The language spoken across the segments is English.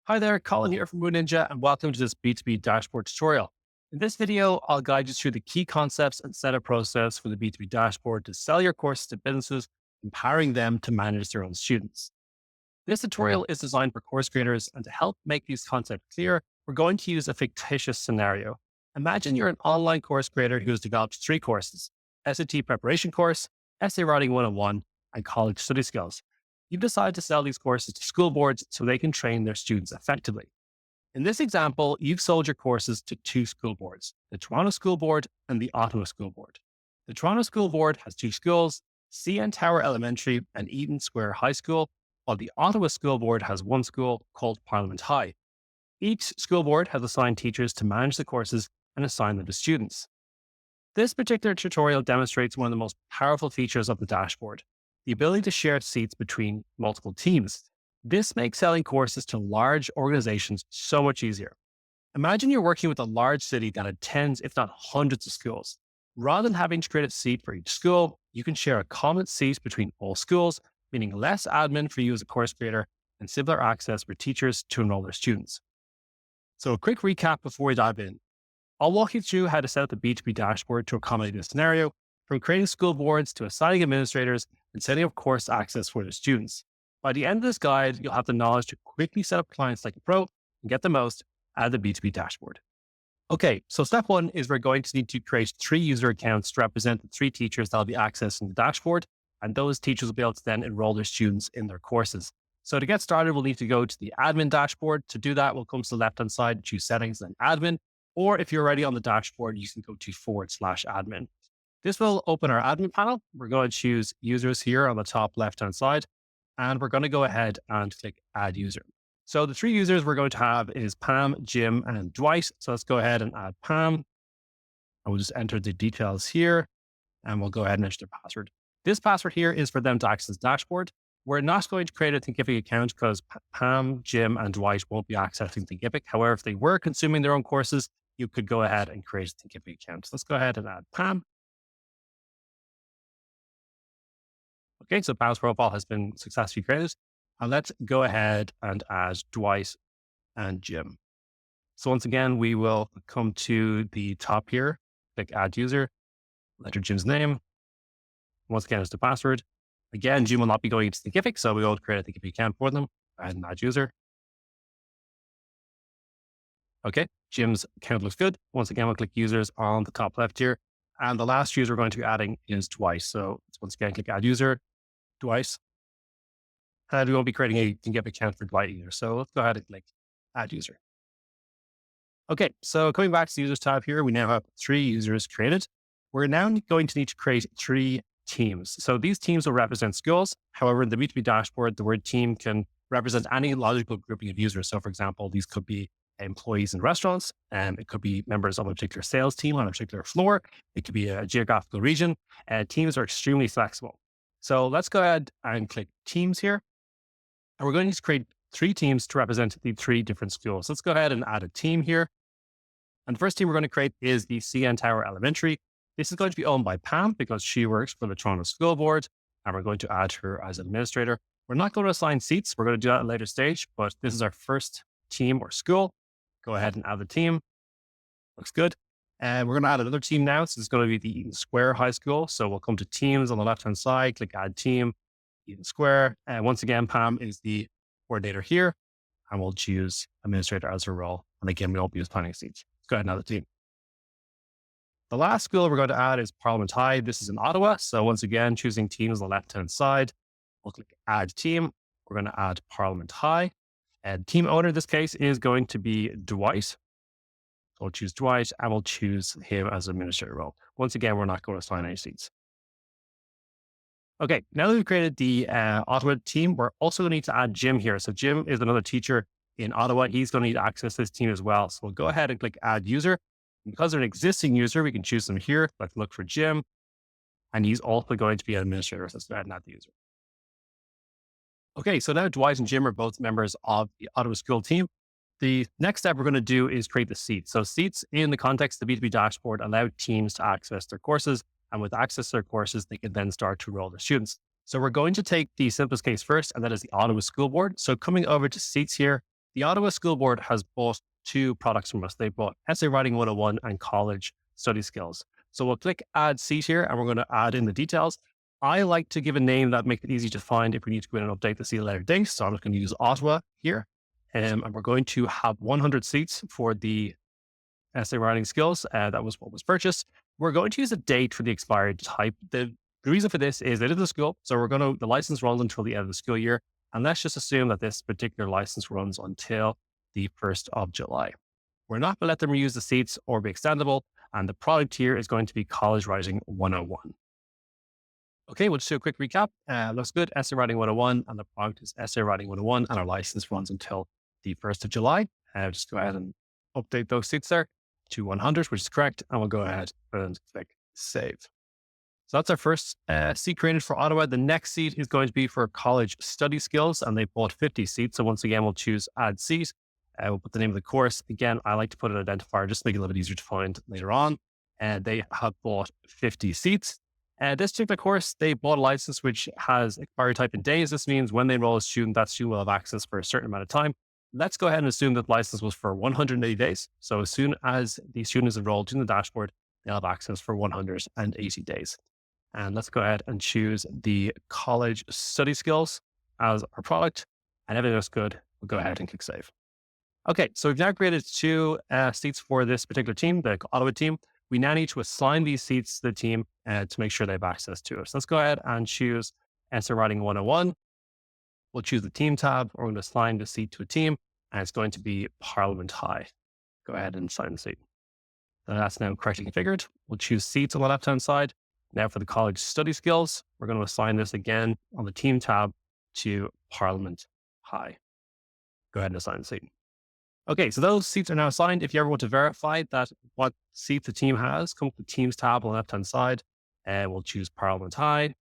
Hi there, Colin here from Moon Ninja, and welcome to this B2B dashboard tutorial. In this video, I'll guide you through the key concepts and setup process for the B2B dashboard to sell your courses to businesses, empowering them to manage their own students. This tutorial is designed for course creators, and to help make these concepts clear, we're going to use a fictitious scenario. Imagine you're an online course creator who has developed three courses: SAT preparation course, essay writing 101, and college study skills. You've decided to sell these courses to school boards so they can train their students effectively. In this example, you've sold your courses to two school boards: the Toronto School Board and the Ottawa School Board. The Toronto School Board has two schools, CN Tower Elementary and Eden Square High School, while the Ottawa School Board has one school called Parliament High. Each school board has assigned teachers to manage the courses and assign them to students. This particular tutorial demonstrates one of the most powerful features of the dashboard: the ability to share seats between multiple teams. This makes selling courses to large organizations so much easier. Imagine you're working with a large city that had tens, if not hundreds of schools. Rather than having to create a seat for each school, you can share a common seat between all schools, meaning less admin for you as a course creator and simpler access for teachers to enroll their students. So a quick recap before we dive in. I'll walk you through how to set up the B2B dashboard to accommodate this scenario, from creating school boards to assigning administrators and setting up course access for their students. By the end of this guide, you'll have the knowledge to quickly set up clients like a pro and get the most out of the B2B dashboard. Okay, so step one is we're going to need to create three user accounts to represent the three teachers that'll be accessing the dashboard, and those teachers will be able to then enroll their students in their courses. So to get started, we'll need to go to the admin dashboard. To do that, we'll come to the left-hand side, choose settings and admin, or if you're already on the dashboard, you can go to /admin. This will open our admin panel. We're going to choose users here on the top left-hand side, and we're going to go ahead and click add user. So the three users we're going to have is Pam, Jim, and Dwight. So let's go ahead and add Pam. And we'll just enter the details here, and we'll go ahead and enter their password. This password here is for them to access the dashboard. We're not going to create a Thinkific account because Pam, Jim, and Dwight won't be accessing Thinkific. However, if they were consuming their own courses, you could go ahead and create a Thinkific account. So let's go ahead and add Pam. Okay, so Pam's profile has been successfully created. And let's go ahead and add Dwight and Jim. So once again, we will come to the top here, click add user, enter Jim's name. Once again, it's the password. Again, Jim will not be going into Thinkific, so we will create a Thinkific account for them and add user. Okay, Jim's account looks good. Once again, we'll click users on the top left here. And the last user we're going to be adding is Dwight. So once again, click add user, Dwight. And we won't be creating a Thinkific account for Dwight either. So let's go ahead and click add user. Okay, so coming back to the users tab here, we now have three users created. We're now going to need to create three teams. So these teams will represent schools. However, in the B2B dashboard, the word team can represent any logical grouping of users. So for example, these could be employees in restaurants, and it could be members of a particular sales team on a particular floor. It could be a geographical region. Teams are extremely flexible. So let's go ahead and click teams here. And we're going to need to create three teams to represent the three different schools. Let's go ahead and add a team here. And the first team we're going to create is the CN Tower Elementary. This is going to be owned by Pam because she works for the Toronto School Board, and we're going to add her as administrator. We're not going to assign seats. We're going to do that at a later stage, but this is our first team or school. Go ahead and add the team. Looks good. And we're going to add another team now. So it's going to be the Eden Square High School. So we'll come to teams on the left-hand side, click add team, Eden Square. And once again, Pam is the coordinator here, and we'll choose administrator as her role. And again, we won't be assigning seats. Let's go ahead and add the team. The last school we're going to add is Parliament High. This is in Ottawa. So once again, choosing teams on the left-hand side, we'll click add team. We're going to add Parliament High. And team owner in this case is going to be Dwight. So we'll choose Dwight and we'll choose him as administrator role. Once again, we're not going to assign any seats. Okay, now that we've created the Ottawa team, we're also going to need to add Jim here. So Jim is another teacher in Ottawa. He's going to need access to this team as well. So we'll go ahead and click add user. And because they're an existing user, we can choose them here. Let's look for Jim. And he's also going to be an administrator. So let's go ahead and add the user. Okay, so now Dwight and Jim are both members of the Ottawa School team. The next step we're going to do is create the seats. So seats in the context of the B2B dashboard allow teams to access their courses. And with access to their courses, they can then start to enroll their students. So we're going to take the simplest case first, and that is the Ottawa School Board. So coming over to seats here, The Ottawa School Board has bought two products from us. They bought Essay Writing 101 and College Study Skills. So we'll click Add Seat here, and we're going to add in the details. I like to give a name that makes it easy to find if we need to go in and update the seat later date. So I'm just going to use Ottawa here. And we're going to have 100 seats for the essay writing skills. That was what was purchased. We're going to use a date for the expired type. The reason for this is it is a school. So the license runs until the end of the school year. And let's just assume that this particular license runs until the 1st of July. We're not going to let them reuse the seats or be extendable. And the product here is going to be College Writing 101. Okay, we'll just do a quick recap. Looks good. Essay Writing 101, and the product is Essay Writing 101, and our license runs until the 1st of July. Just go ahead and update those seats there to 100, which is correct. And we'll go ahead and click Save. So that's our first seat created for Ottawa. The next seat is going to be for College Study Skills, and they bought 50 seats. So once again, we'll choose Add Seat. We'll put the name of the course. Again, I like to put an identifier just to make it a little bit easier to find later on. And they have bought 50 seats. This particular course, they bought a license which has expiry type in days. This means when they enroll a student, that student will have access for a certain amount of time. Let's go ahead and assume that the license was for 180 days. So as soon as the student is enrolled in the dashboard, they'll have access for 180 days. And let's go ahead and choose the College Study Skills as our product. And everything looks good. We'll go ahead and click Save. Okay, so we've now created two seats for this particular team, the Ottawa team. We now need to assign these seats to the team to make sure they have access to it. So let's go ahead and choose Essay Writing 101. We'll choose the team tab. We're going to assign the seat to a team, and it's going to be Parliament High. Go ahead and assign the seat. So that's now correctly configured. We'll choose seats on the left-hand side. Now for the College Study Skills, we're going to assign this again on the team tab to Parliament High. Go ahead and assign the seat. Okay, so those seats are now assigned. If you ever want to verify that what seat the team has, come to the Teams tab on the left-hand side, and we'll choose Parliament High.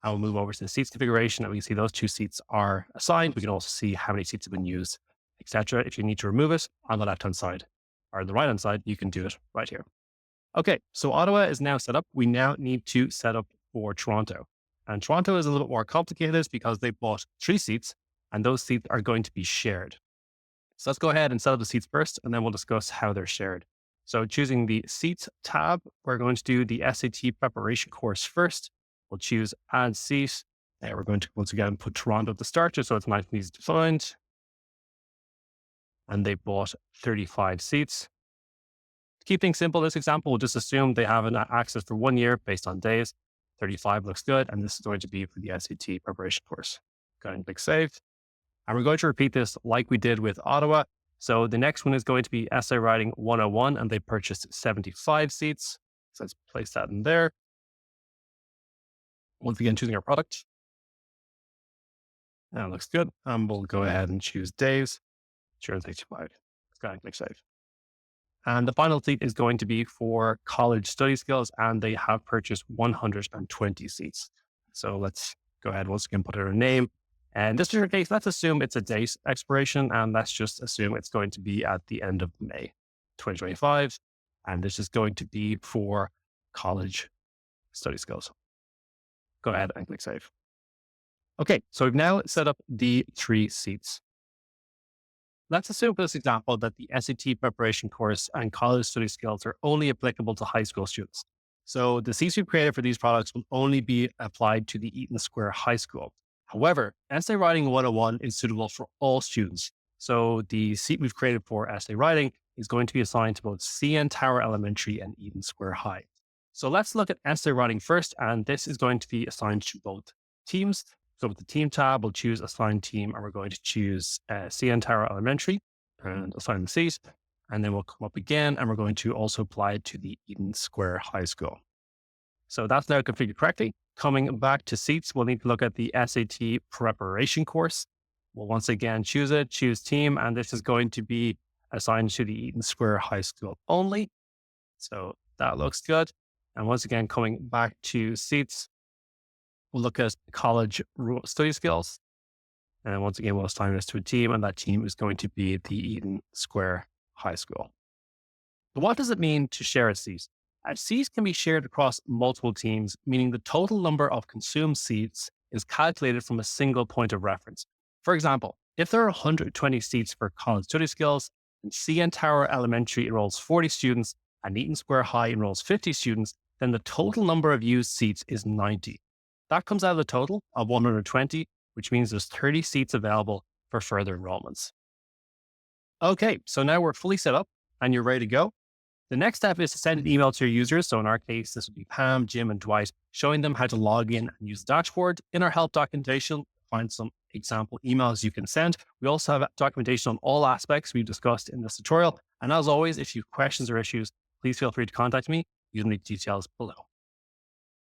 I will move over to the seats configuration, and we can see those two seats are assigned. We can also see how many seats have been used, etc. If you need to remove it on the left-hand side or the right-hand side, you can do it right here. Okay, so Ottawa is now set up. We now need to set up for Toronto. And Toronto is a little bit more complicated because they bought 3 seats, and those seats are going to be shared. So let's go ahead and set up the seats first, and then we'll discuss how they're shared. So choosing the Seats tab, we're going to do the SAT preparation course first. We'll choose Add Seat. We're going to, once again, put Toronto at the start, just so it's nice and easy to find. And they bought 35 seats. To keep things simple, this example, we'll just assume they have an access for 1 year based on days. 35 looks good, and this is going to be for the SAT preparation course. Go ahead and click Save. And we're going to repeat this like we did with Ottawa. So the next one is going to be Essay Writing 101, and they purchased 75 seats. So let's place that in there. Once again, choosing our product. That looks good. We'll go ahead and choose days. Sure, 65. Let's go ahead and click Save. And the final seat is going to be for College Study Skills, and they have purchased 120 seats. So let's go ahead once again, put in a name. And in this particular case, let's assume it's a date expiration, and let's just assume it's going to be at the end of May 2025. And this is going to be for College Study Skills. Go ahead and click Save. Okay, so we've now set up the 3 seats. Let's assume for this example that the SAT preparation course and College Study Skills are only applicable to high school students. So the seats we've created for these products will only be applied to the Eaton Square High School. However, Essay Writing 101 is suitable for all students. So the seat we've created for Essay Writing is going to be assigned to both CN Tower Elementary and Eaton Square High. So let's look at Essay Writing first, and this is going to be assigned to both teams. So with the Team tab, we'll choose Assign Team, and we're going to choose CN Tower Elementary and assign the seat. And then we'll come up again, and we're going to also apply it to the Eaton Square High School. So that's now configured correctly. Coming back to seats, we'll need to look at the SAT preparation course. We'll once again choose it, choose team, and this is going to be assigned to the Eaton Square High School only. So that looks good. And once again, coming back to seats, we'll look at College Study Skills. And once again, we'll assign this to a team, and that team is going to be the Eaton Square High School. But what does it mean to share a seat? Seats can be shared across multiple teams, meaning the total number of consumed seats is calculated from a single point of reference. For example, If there are 120 seats for college study skills, and CN Tower Elementary enrolls 40 students and Eaton Square High enrolls 50 students, then the total number of used seats is 90. That comes out of the total of 120, which means there's 30 seats available for further enrollments. Okay, so now we're fully set up and you're ready to go. The next step is to send an email to your users. So in our case, this would be Pam, Jim, and Dwight, showing them how to log in and use the dashboard. In our help documentation, find some example emails you can send. We also have documentation on all aspects we've discussed in this tutorial. And as always, if you have questions or issues, please feel free to contact me using the details below.